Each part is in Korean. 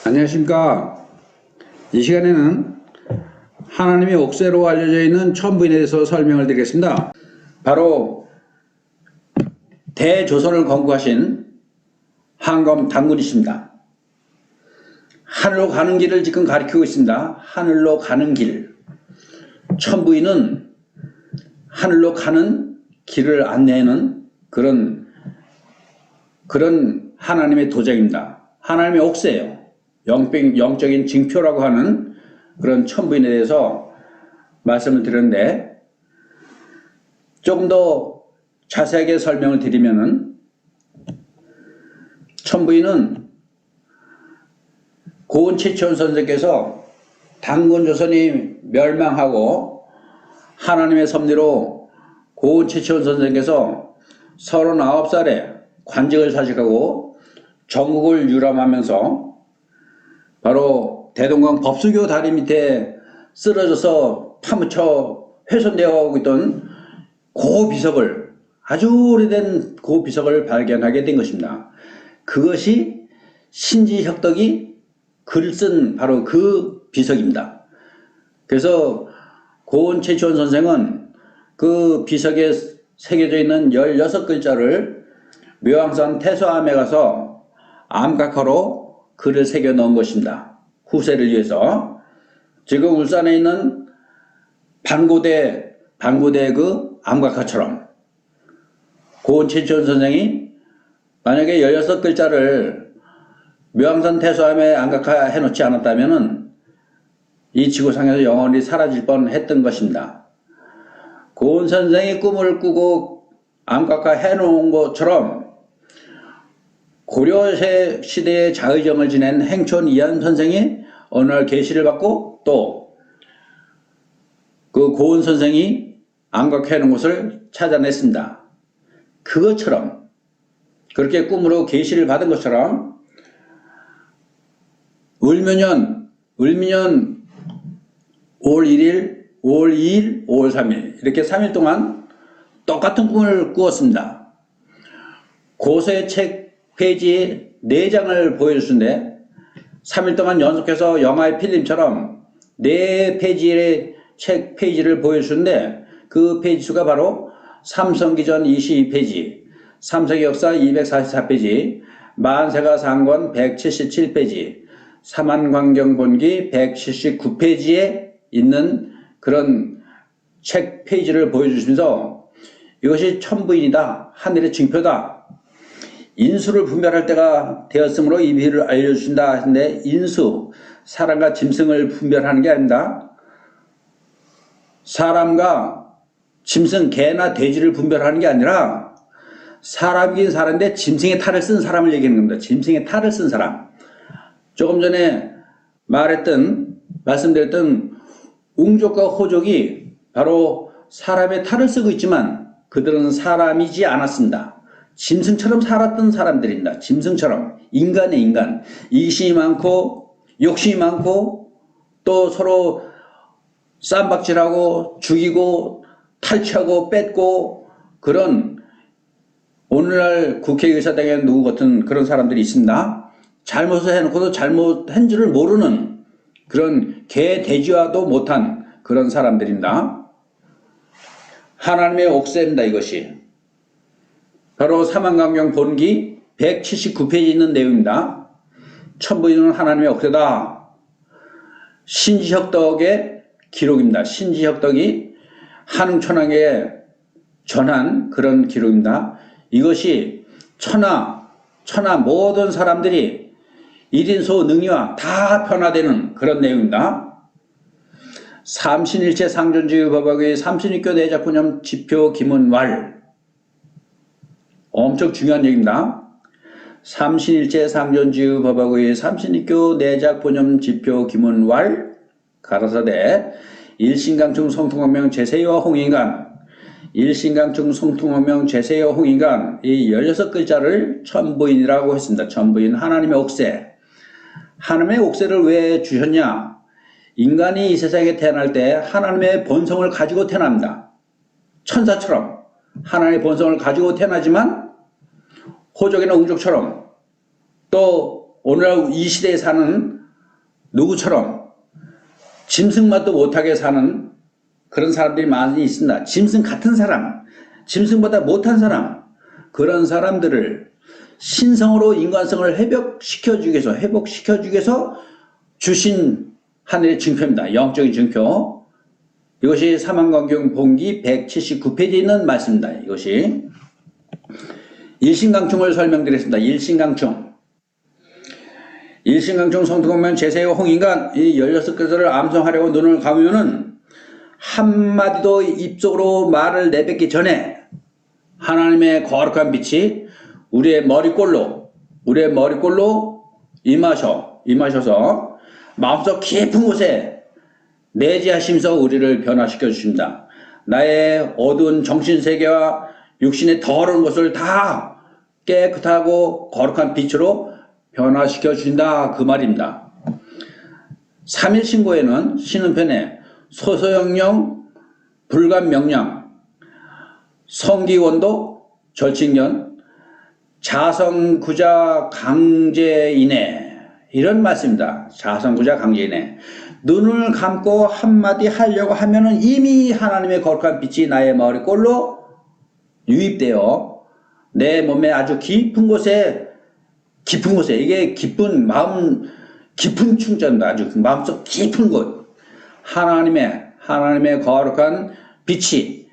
안녕하십니까. 이 시간에는 하나님의 옥새로 알려져 있는 천부인에 대해서 설명을 드리겠습니다. 바로 대조선을 건국하신 한검 단군이십니다. 하늘로 가는 길을 지금 가리키고 있습니다. 하늘로 가는 길. 천부인은 하늘로 가는 길을 안내하는 그런 하나님의 도장입니다. 하나님의 옥새예요. 영적인 징표라고 하는 그런 천부인에 대해서 말씀을 드렸는데, 조금 더 자세하게 설명을 드리면은, 천부인은 고은 최치원 선생께서 단군 조선이 멸망하고 하나님의 섭리로 고은 최치원 선생께서 39살에 관직을 사직하고 전국을 유람하면서 바로 대동강 법수교 다리 밑에 쓰러져서 파묻혀 훼손되어 있던 고비석을, 아주 오래된 고비석을 발견하게 된 것입니다. 그것이 신지혁덕이 글 쓴 바로 그 비석입니다. 그래서 고은 최치원 선생은 그 비석에 새겨져 있는 16글자를 묘항산 태소암에 가서 암각화로 글을 새겨 넣은 것입니다. 후세를 위해서. 지금 울산에 있는 반고대 그 암각화처럼 고은 최치원 선생이 만약에 16글자를 묘항산 태소암에 암각화 해놓지 않았다면 이 지구상에서 영원히 사라질 뻔했던 것입니다. 고은 선생이 꿈을 꾸고 암각화 해놓은 것처럼 고려 시대의 자의정을 지낸 행촌 이한 선생이 어느 날 계시를 받고 또 그 고은 선생이 암각해 놓은 것을 찾아냈습니다. 그것처럼, 그렇게 꿈으로 계시를 받은 것처럼 을묘년 5월 1일, 5월 2일, 5월 3일 이렇게 3일 동안 똑같은 꿈을 꾸었습니다. 고서의 책 페이지 4장을 보여주는데 3일 동안 연속해서 영화의 필름처럼 4페이지의 책 페이지를 보여주는데 그 페이지 수가 바로 삼성기전 22페이지, 삼성의 역사 244페이지, 만세가 상권 177페이지, 사만광경본기 179페이지에 있는 그런 책 페이지를 보여주시면서 이것이 천부인이다, 하늘의 징표다, 인수를 분별할 때가 되었으므로 이 비유를 알려주신다 하는데, 인수, 사람과 짐승을 분별하는 게 아닙니다. 사람과 짐승, 개나 돼지를 분별하는 게 아니라 사람이긴 사람인데 짐승의 탈을 쓴 사람을 얘기하는 겁니다. 짐승의 탈을 쓴 사람. 조금 전에 말씀드렸던 웅족과 호족이 바로 사람의 탈을 쓰고 있지만 그들은 사람이지 않았습니다. 짐승처럼 살았던 사람들입니다. 짐승처럼. 인간의 인간. 이기심이 많고 욕심이 많고 또 서로 쌈박질하고 죽이고 탈취하고 뺏고 그런, 오늘날 국회의사당에 누구 같은 그런 사람들이 있습니다. 잘못을 해놓고도 잘못한 줄을 모르는 그런 개, 돼지와도 못한 그런 사람들입니다. 하나님의 옥새입니다. 이것이 바로 사만강경 본기 179페이지에 있는 내용입니다. 천부인은 하나님의 옥새다. 신지혁덕의 기록입니다. 신지혁덕이 한웅천왕에 전한 그런 기록입니다. 이것이 천하 모든 사람들이 1인소 능이와 다 변화되는 그런 내용입니다. 삼신일체 상존지유법학의 삼신일교 내작분념 지표 기문왈, 엄청 중요한 얘기입니다. 삼신일체 상존지유법학의 삼신일교 내작분념 지표 기문왈 가라사대 일신강충 성통원명 제세와 홍인간, 일신강충 성통원명 제세와 홍인간, 이 16글자를 천부인이라고 했습니다. 천부인, 하나님의 옥새. 하나님의 옥새를 왜 주셨냐? 인간이 이 세상에 태어날 때 하나님의 본성을 가지고 태어납니다. 천사처럼 하나님의 본성을 가지고 태어나지만 호족이나 웅족처럼 또 오늘날 이 시대에 사는 누구처럼 짐승만도 못하게 사는 그런 사람들이 많이 있습니다. 짐승 같은 사람, 짐승보다 못한 사람, 그런 사람들을 신성으로 인간성을 회복시켜주기 위해서 주신 하늘의 증표입니다. 영적인 증표. 이것이 사망광경 본기 179페이지에 있는 말씀입니다. 이것이 일신강충을 설명드렸습니다. 일신강충 성통하면 제세의 홍인간 이 16가지를 암송하려고 눈을 감으면은 한마디도 입속으로 말을 내뱉기 전에 하나님의 거룩한 빛이 우리의 머리꼴로 임하셔서 마음속 깊은 곳에 내재하시면서 우리를 변화시켜 주십니다. 나의 어두운 정신세계와 육신의 더러운 것을 다 깨끗하고 거룩한 빛으로 변화시켜 주신다, 그 말입니다. 3일 신고에는 신음편에 소소영령, 불감명령, 성기원도, 절친견, 자성구자 강제인해, 이런 말씀입니다. 자성구자 강제인해. 눈을 감고 한마디 하려고 하면은 이미 하나님의 거룩한 빛이 나의 머리꼴로 유입되어 내 몸에 아주 깊은 곳에 이게 깊은 마음, 깊은 충전다. 아주 마음속 깊은 곳. 하나님의 거룩한 빛이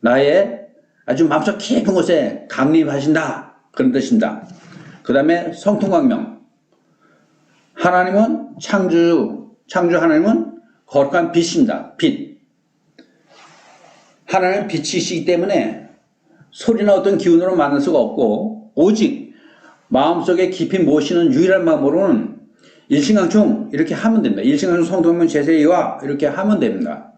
나의 아주 마음속 깊은 곳에 강림하신다. 그런 뜻입니다. 그 다음에 성통광명. 하나님은 창주 하나님은 거룩한 빛입니다. 빛. 하나님은 빛이시기 때문에 소리나 어떤 기운으로 만날 수가 없고, 오직 마음속에 깊이 모시는 유일한 마음으로는 일신강충 이렇게 하면 됩니다. 일신강충 성통광명 제세이와 이렇게 하면 됩니다.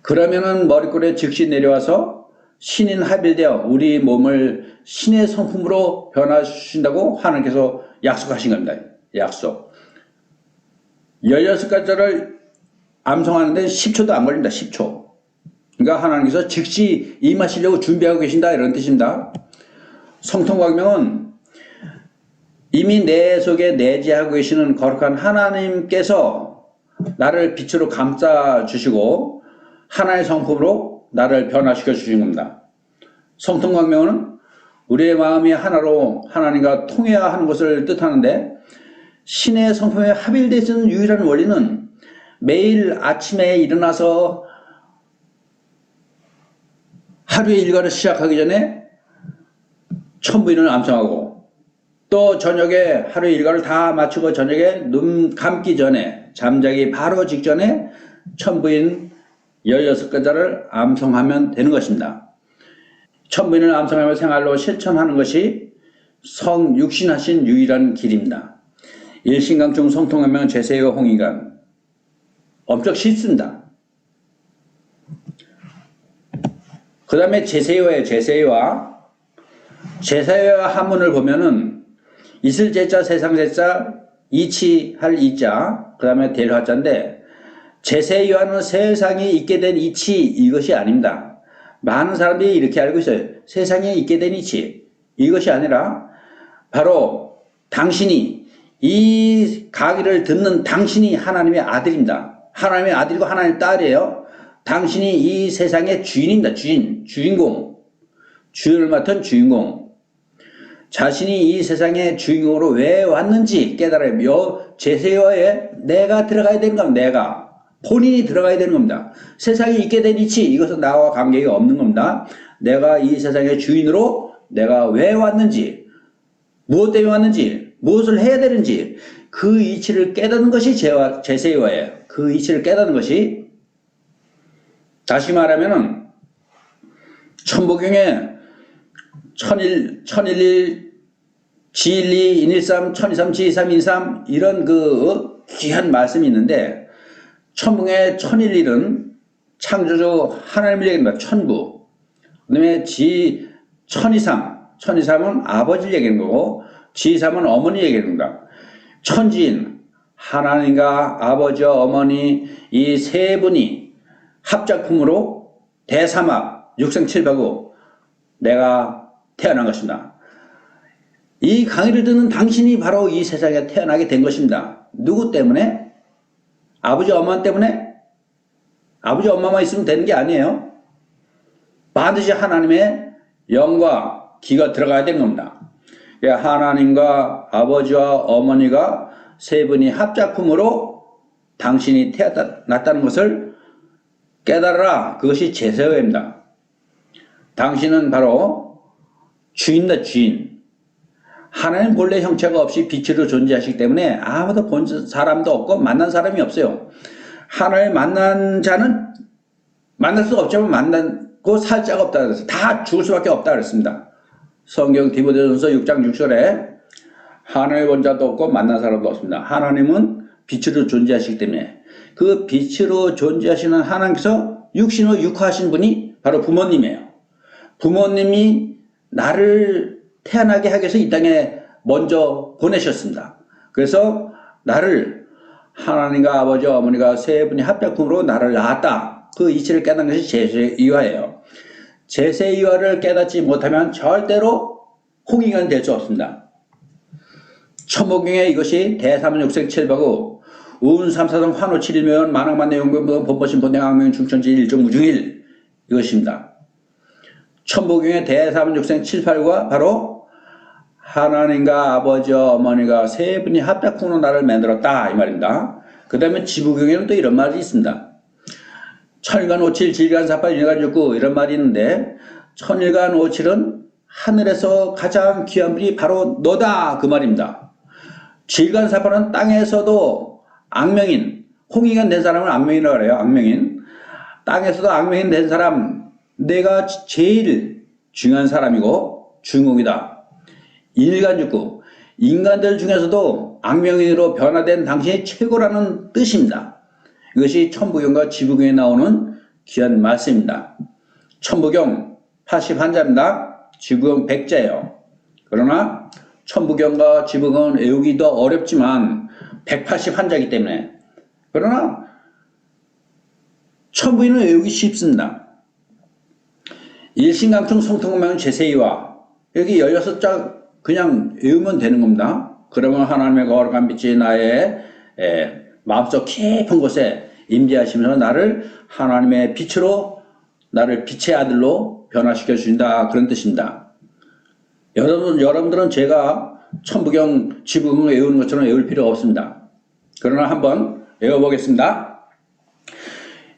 그러면은 머리꼴에 즉시 내려와서 신인 합일되어 우리 몸을 신의 성품으로 변화시킨다고 하나님께서 약속하신 겁니다. 약속. 16가지를 암송하는데 10초도 안 걸립니다. 10초. 그러니까 하나님께서 즉시 임하시려고 준비하고 계신다, 이런 뜻입니다. 성통광명은 이미 내 속에 내재하고 계시는 거룩한 하나님께서 나를 빛으로 감싸 주시고 하나의 성품으로 나를 변화시켜 주신 겁니다. 성통광명은 우리의 마음이 하나로 하나님과 통해야 하는 것을 뜻하는데, 신의 성품에 합일되어 있는 유일한 원리는 매일 아침에 일어나서 하루의 일과를 시작하기 전에 천부인을 암송하고, 또 저녁에 하루의 일과를 다 마치고 저녁에 눈 감기 전에, 잠자기 바로 직전에 천부인 16가지를 암송하면 되는 것입니다. 천부인을 암송하며 생활로 실천하는 것이 성육신하신 유일한 길입니다. 일신강충 성통광명 제세와 홍인간 엄청 쉽습니다. 그 다음에 제세와 한문을 보면은 있을 제자, 세상 제자, 이치할 이자, 그 다음에 될 화자인데, 제세와는 세상에 있게 된 이치, 이것이 아닙니다. 많은 사람들이 이렇게 알고 있어요. 세상에 있게 된 이치, 이것이 아니라 바로 당신이, 이 강의를 듣는 당신이 하나님의 아들입니다. 하나님의 아들이고 하나님의 딸이에요. 당신이 이 세상의 주인입니다. 주인공. 주인을 맡은 주인공. 자신이 이 세상의 주인공으로 왜 왔는지 깨달아요. 제세와에 내가 들어가야 되는 겁니다. 본인이 들어가야 되는 겁니다. 세상에 있게 된 이치, 이것은 나와 관계가 없는 겁니다. 내가 이 세상의 주인으로 내가 왜 왔는지, 무엇 때문에 왔는지, 무엇을 해야 되는지, 그 이치를 깨닫는 것이 제세와예요. 그 이치를 깨닫는 것이, 다시 말하면은 천부경에 천일일, 지일이, 인일삼, 천이삼, 지이삼, 인삼, 이런 그 귀한 말씀이 있는데, 천부경의 천일일은 창조주 하나님을 얘기합니다. 천부. 그 다음에 천이삼은 아버지를 얘기하는 거고, 지이삼은 어머니 얘기하는 겁니다. 천지인, 하나님과 아버지와 어머니 이 세 분이 합작품으로 대삼합, 육생칠바구 내가 태어난 것입니다. 이 강의를 듣는 당신이 바로 이 세상에 태어나게 된 것입니다. 누구 때문에? 아버지 엄마 때문에? 아버지 엄마만 있으면 되는 게 아니에요. 반드시 하나님의 영과 기가 들어가야 되는 겁니다. 하나님과 아버지와 어머니가 세 분이 합작품으로 당신이 태어났다는 것을 깨달아라. 그것이 제세여입니다. 당신은 바로 주인이다, 주인. 하나님 본래 형체가 없이 빛으로 존재하시기 때문에 아무도 본 사람도 없고 만난 사람이 없어요. 하나님 만난 자는 만날 수가 없지만 만나고 살 자가 없다 그랬어요. 다 죽을 수밖에 없다 그랬습니다. 성경 디모데전서 6장 6절에 하나님을 본 자도 없고 만난 사람도 없습니다. 하나님은 빛으로 존재하시기 때문에 그 빛으로 존재하시는 하나님께서 육신으로 육화하신 분이 바로 부모님이에요. 부모님이 나를 태어나게 하기 위해서 이 땅에 먼저 보내셨습니다. 그래서 나를 하나님과 아버지 어머니가 세 분이 합작품으로 나를 낳았다. 그 이치를 깨닫는 것이 제세이화예요. 제세이화를 깨닫지 못하면 절대로 홍익은 될 수 없습니다. 천부경에 이것이 대사문육생 칠바구 운삼사성 환호칠일면 만왕만내 용변보동 본보신 본행 악명 중천지 일종무중일 이것입니다. 천부경의 대사문육생 칠팔구가 바로 하나님과 아버지 어머니가 세 분이 합작품으로 나를 만들었다 이 말입니다. 그 다음에 지부경에는 또 이런 말이 있습니다. 천일간 오칠 질간 사팔 일간 육구 이런 말이 있는데 천일간 오칠은 하늘에서 가장 귀한 분이 바로 너다 그 말입니다. 질간 사팔은 땅에서도 악명인 홍익은 된 사람을 악명이라고 그래요. 악명인 땅에서도 악명인 된 사람 내가 제일 중요한 사람이고 주인공이다. 일간육구 인간들 중에서도 악명인으로 변화된 당신이 최고라는 뜻입니다. 이것이 천부경과 지부경에 나오는 귀한 말씀입니다. 천부경 81자입니다. 지부경 100자예요. 그러나 천부경과 지부경은 외우기 더 어렵지만 181자이기 때문에 그러나 천부인은 외우기 쉽습니다. 일신강충 성통명은 제세이와 여기 16자 그냥 외우면 되는 겁니다. 그러면 하나님의 거룩한 빛이 나의 마음속 깊은 곳에 임재하시면서 나를 하나님의 빛으로 나를 빛의 아들로 변화시켜 주신다 그런 뜻입니다. 여러분들은 제가 천부경 지부경을 외우는 것처럼 외울 필요가 없습니다. 그러나 한번 외워보겠습니다.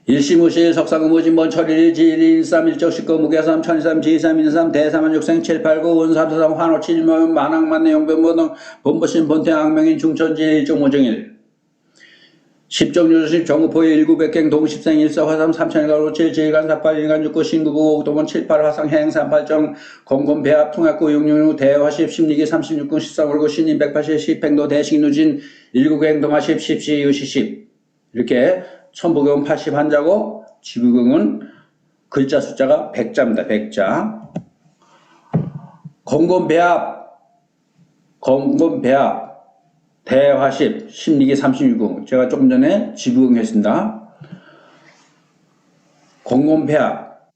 일시무실 석상무진번 철일 지일일삼 일적십거 무게삼 천이삼 지이삼 인삼 대사만육생 칠팔구 운삼사삼 환호칠묘 만왕만내 용변보동 본보신 본태 악명인 중천지 일종무정일 십정유십 정우포의 일구백행 동십생 일사 화삼 삼천일간 오칠 지일간 사팔 일간 육구 신구구 옥도본 칠팔 화상 해행 삼팔정 공금 배합 통합구 육육육 대화십 십리기 36군 십상월구 신인 180 십행도 대식누진 일구행 동화십 십시 유시십 이렇게 천부경은 81자고 지부경은 글자 숫자가 100자입니다. 100자 공금배합 대화십 십리기 36군 제가 조금 전에 지부경 했습니다. 공금배합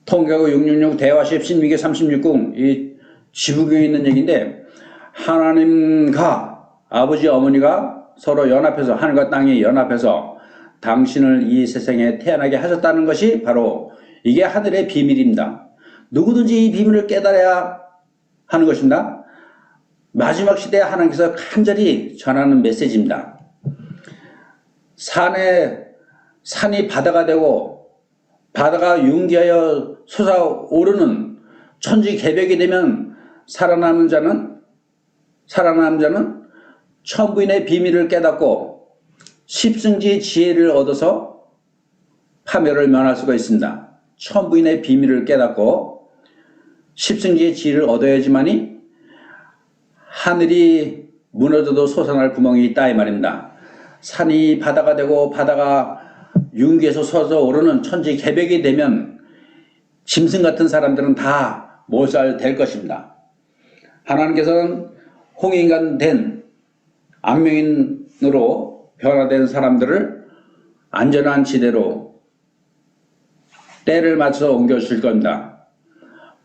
통계구 666 대화십 십리기 36군 이 지부경에 있는 얘기인데 하나님과 아버지 어머니가 서로 연합해서 하늘과 땅이 연합해서 당신을 이 세상에 태어나게 하셨다는 것이 바로 이게 하늘의 비밀입니다. 누구든지 이 비밀을 깨달아야 하는 것입니다. 마지막 시대에 하나님께서 간절히 전하는 메시지입니다. 산이 바다가 되고 바다가 융기하여 솟아오르는 천지개벽이 되면 살아남은 자는 천부인의 비밀을 깨닫고 십승지의 지혜를 얻어서 파멸을 면할 수가 있습니다. 천부인의 비밀을 깨닫고 십승지의 지혜를 얻어야지만이 하늘이 무너져도 솟아날 구멍이 있다 이 말입니다. 산이 바다가 되고 바다가 융기에서 솟아오르는 천지개벽이 되면 짐승 같은 사람들은 다 몰살될 것입니다. 하나님께서는 홍인간 된 악명인으로 변화된 사람들을 안전한 지대로 때를 맞춰서 옮겨주실 겁니다.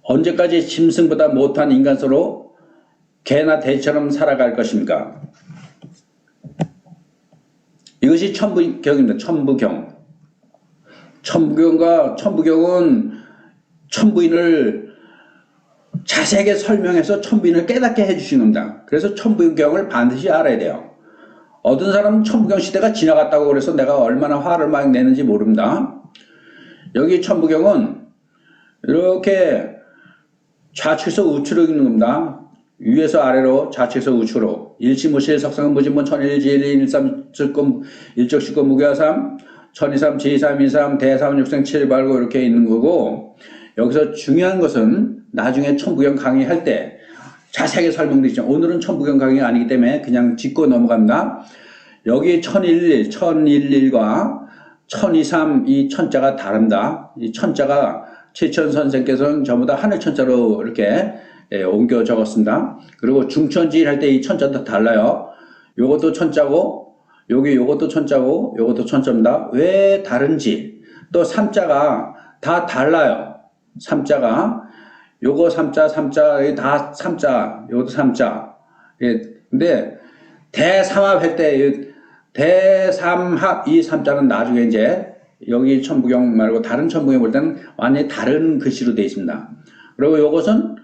언제까지 짐승보다 못한 인간으로 개나 돼지처럼 살아갈 것입니까? 이것이 천부경입니다. 천부경. 천부경은 천부인을 자세하게 설명해서 천부인을 깨닫게 해주신 겁니다. 그래서 천부경을 반드시 알아야 돼요. 어떤 사람은 천부경 시대가 지나갔다고 그래서 내가 얼마나 화를 막 내는지 모릅니다. 여기 천부경은 이렇게 좌측에서 우측으로 읽는 겁니다. 위에서 아래로 좌측에서 우측으로 일시무실 석상은 무진본 천일지일이 일삼칠금 일적시금 무교삼 천이삼 지삼 이삼 대삼 육생 칠발고 이렇게 있는 거고, 여기서 중요한 것은 나중에 천부경 강의할 때 자세하게 설명드리죠. 오늘은 천부경 강의가 아니기 때문에 그냥 짚고 넘어갑니다. 여기 1011과 1023 이 천자가 다릅니다. 이 천자가 최천 선생께서는 전부 다 하늘 천자로 이렇게 옮겨 적었습니다. 그리고 중천지일 할 때 이 천자도 달라요. 요것도 천자고 요것도 천자고 요것도 천자입니다. 왜 다른지, 또 삼자가 다 달라요. 삼자가 요거 삼자 다 삼자, 요것도 삼자. 근데 대삼합 할 때 대삼합 이 삼자는 나중에 이제 여기 천부경 말고 다른 천부경 볼 때는 완전히 다른 글씨로 되어 있습니다. 그리고 요것은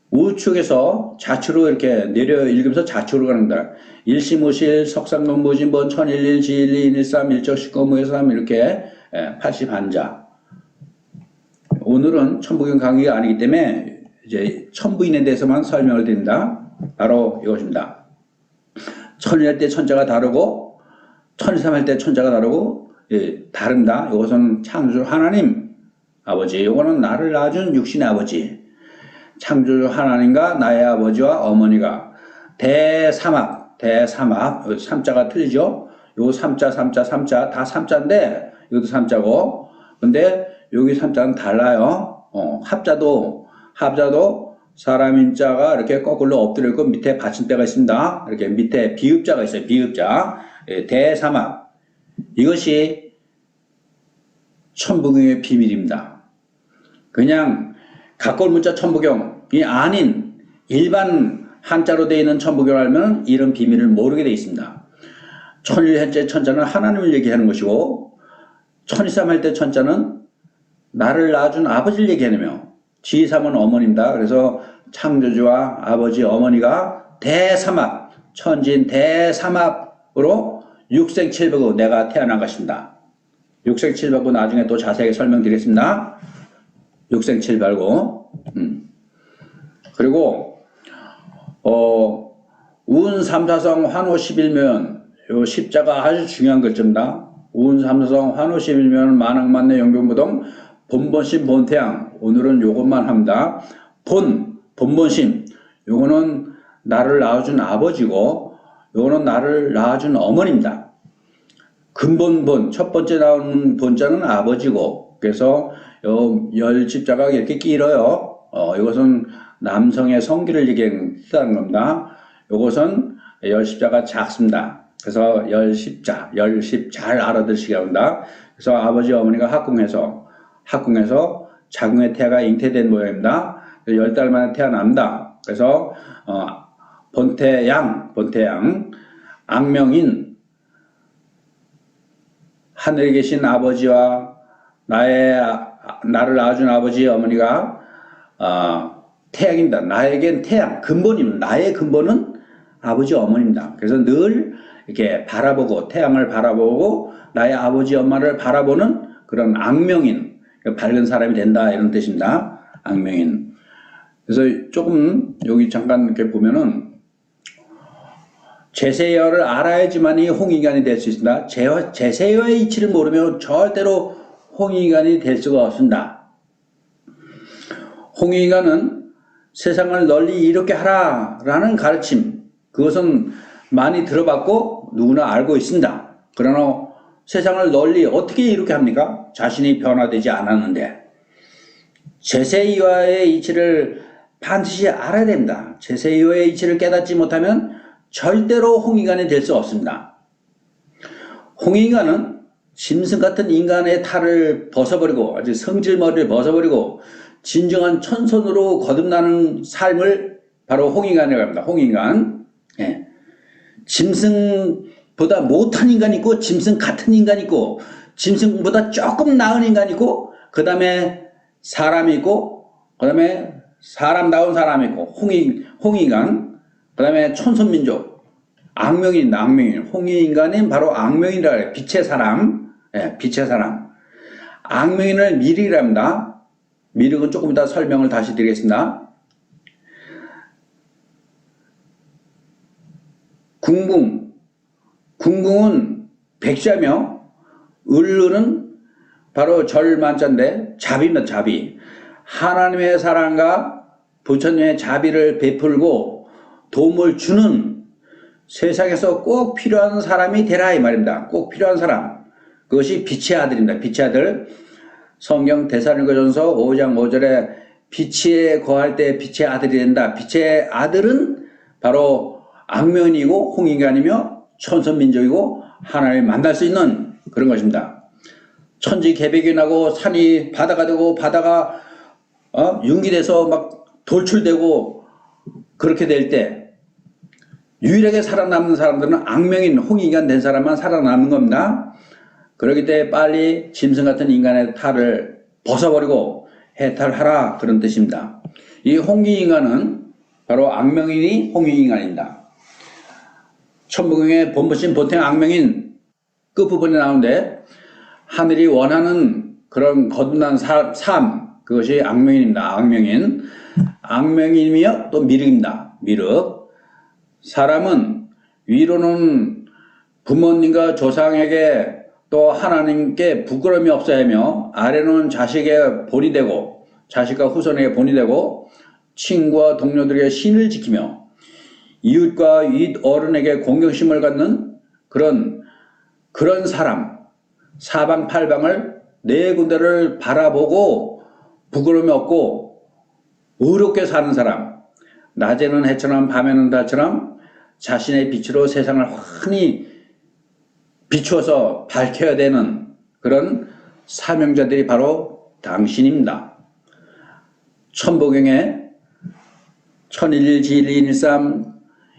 우측에서 좌측으로 이렇게 내려 읽으면서 좌측으로 가는 겁니다. 일시무실 석상론무진본 천일일 지일리 인일삼 일적시거무해삼 이렇게 80한자. 오늘은 천부경 강의가 아니기 때문에 이제 천부인에 대해서만 설명을 드립니다. 바로 이것입니다. 천일 할 때 천자가 다르고 천이삼 할 때 천자가 다르고 다릅니다. 이것은 창조주 하나님 아버지, 이거는 나를 낳아준 육신의 아버지. 창조주 하나님과 나의 아버지와 어머니가 대삼합, 삼자가 틀리죠? 요 삼자 다 삼자인데 이것도 삼자고, 근데 여기 삼자는 달라요. 합자도 사람 인자가 이렇게 거꾸로 엎드려 있고 밑에 받침대가 있습니다. 이렇게 밑에 비읍자가 있어요. 비읍자. 대삼합. 이것이 천부경의 비밀입니다. 그냥 각골문자 천부경이 아닌 일반 한자로 되어 있는 천부경을 알면 이런 비밀을 모르게 되어 있습니다. 천일현재 천자는 하나님을 얘기하는 것이고, 천이삼 할 때 천자는 나를 낳아준 아버지를 얘기하며, 지삼은 어머니입니다. 그래서 창조주와 아버지 어머니가 대삼합, 천진 대삼합으로 육생칠백으로 내가 태어난 것입니다. 육생칠백구 나중에 또 자세하게 설명드리겠습니다. 육생칠백구. 그리고 운삼사성 환호십일면, 요 십자가 아주 중요한 글자입니다. 운삼사성 환호십일면 만학만내 영변무동 본본심 본태양. 오늘은 요것만 합니다. 본본심. 요거는 나를 낳아준 아버지고, 요거는 나를 낳아준 어머니입니다. 근본본, 첫 번째 나오는 본자는 아버지고, 그래서 요 열십자가 이렇게 길어요. 이것은 남성의 성기를 얘기하는 겁니다. 요것은 열십자가 작습니다. 그래서 열십자 잘 알아들으시기 바랍니다. 그래서 아버지 어머니가 학궁에서 자궁의 태아가 잉태된 모양입니다. 10달 만에 태어납니다. 그래서 본태양, 악명인 하늘에 계신 아버지와 나를 낳아준 아버지 어머니가 태양입니다. 나에겐 태양, 근본입니다. 나의 근본은 아버지 어머니입니다. 그래서 늘 이렇게 바라보고, 태양을 바라보고 나의 아버지 엄마를 바라보는 그런 악명인, 밝은 사람이 된다, 이런 뜻입니다. 악명인. 그래서 조금 여기 잠깐 이렇게 보면은 제세여를 알아야지만이 홍익인간이 될 수 있습니다. 제세여의 이치를 모르면 절대로 홍익인간이 될 수가 없습니다. 홍익인간은 세상을 널리 이렇게 하라라는 가르침, 그것은 많이 들어봤고 누구나 알고 있습니다. 그러나 세상을 널리 어떻게 이렇게 합니까? 자신이 변화되지 않았는데. 제세이와의 이치를 반드시 알아야 됩니다. 제세이와의 이치를 깨닫지 못하면 절대로 홍익인간이 될 수 없습니다. 홍익인간은 짐승 같은 인간의 탈을 벗어버리고, 아주 성질머리를 벗어버리고 진정한 천선으로 거듭나는 삶을 바로 홍인간이라고 합니다. 홍인간. 예. 짐승보다 못한 인간이 있고, 짐승 같은 인간이 있고, 짐승보다 조금 나은 인간이 있고, 그 다음에 사람이 있고, 그 다음에 사람다운 사람이 있고, 홍인간, 그 다음에 천선민족, 악명인입니다. 악명인. 홍인간은 바로 악명인이라 해요. 빛의 사람. 예, 빛의 사람. 악명인을 미륵이라 합니다. 미륵은 조금 이따 설명을 다시 드리겠습니다. 궁궁. 궁궁은 백자며, 을은 바로 절만자인데, 자비입니다. 자비. 하나님의 사랑과 부처님의 자비를 베풀고 도움을 주는 세상에서 꼭 필요한 사람이 되라 이 말입니다. 꼭 필요한 사람. 그것이 빛의 아들입니다. 빛의 아들. 성경 데살로니가전서 5장 5절에 빛에 거할 때 빛의 아들이 된다. 빛의 아들은 바로 악명이고 홍인간이며 천선민족이고 하나님을 만날 수 있는 그런 것입니다. 천지 개벽이 나고 산이 바다가 되고 바다가 융기돼서 막 돌출되고 그렇게 될 때 유일하게 살아남는 사람들은 악명인 홍인간 된 사람만 살아남는 겁니다. 그렇기 때문에 빨리 짐승 같은 인간의 탈을 벗어버리고 해탈하라 그런 뜻입니다. 이 홍인간은 바로 악명인이 홍인간입니다. 천부경의 본보신 보통 악명인 끝부분에 나오는데 하늘이 원하는 그런 거듭난 삶 그것이 악명인입니다. 악명인. 악명인이며 또 미륵입니다. 미륵. 사람은 위로는 부모님과 조상에게 또 하나님께 부끄러움이 없어야 하며 아래는 자식의 본이 되고 자식과 후손에게 본이 되고 친구와 동료들에게 신을 지키며 이웃과 윗 어른에게 공경심을 갖는 그런 사람 사방팔방을 네 군데를 바라보고 부끄러움이 없고 의롭게 사는 사람 낮에는 해처럼 밤에는 달처럼 자신의 빛으로 세상을 환히 비추어서 밝혀야 되는 그런 사명자들이 바로 당신입니다. 천부경에 1011 지일이인일삼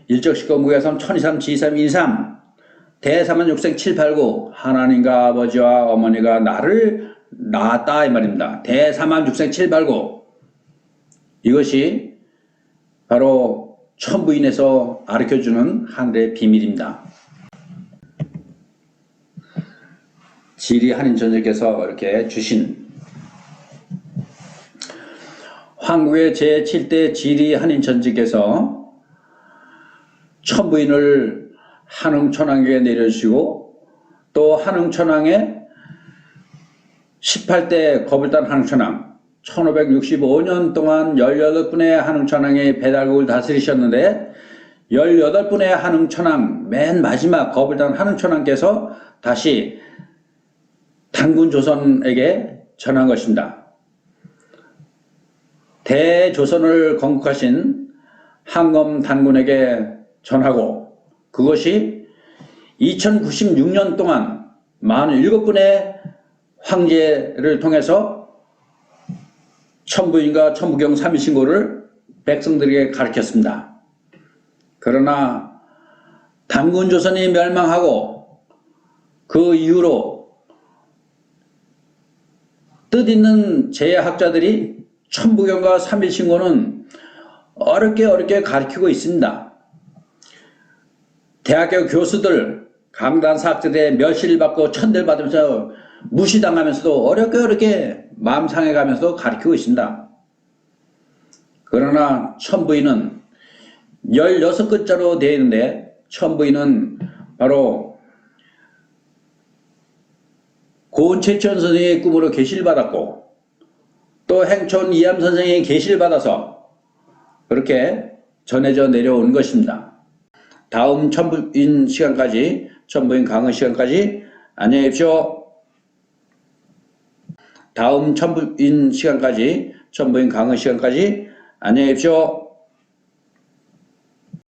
일적식거 무게삼 천이삼 지삼 인삼 대사만 육생 789 하나님과 아버지와 어머니가 나를 낳았다 이 말입니다. 대사만 육생 789 이것이 바로 천부인에서 가르쳐주는 하늘의 비밀입니다. 지리 한인천주께서 이렇게 주신 한국의 제7대 지리 한인천주께서 천부인을 한흥천왕교에 내려주시고 또 한흥천왕의 18대 거불단 한흥천왕 1565년 동안 18분의 한흥천왕이 배달국을 다스리셨는데 18분의 한흥천왕 맨 마지막 거불단 한흥천왕께서 다시 단군조선에게 전한 것입니다. 대조선을 건국하신 항검 단군에게 전하고 그것이 2096년 동안 47분의 황제를 통해서 천부인과 천부경 3일신고를 백성들에게 가르쳤습니다. 그러나 단군조선이 멸망하고 그 이후로 뜻있는 제학자들이 천부경과 3일신고는 어렵게 가르치고 있습니다. 대학교 교수들 강단사학자들의 멸시를 받고 천대를 받으면서 무시당하면서도 어렵게 마음 상해가면서 가르치고 있습니다. 그러나 천부인은 16글자로 되어 있는데 천부인은 바로 고은채천 선생의 꿈으로 계시를 받았고 또 행촌 이암 선생의 계시를 받아서 그렇게 전해져 내려온 것입니다. 다음 천부인 시간까지 천부인 강의 시간까지 안녕히 계십시오. 다음 천부인 시간까지 천부인 강의 시간까지 안녕히 계십시오.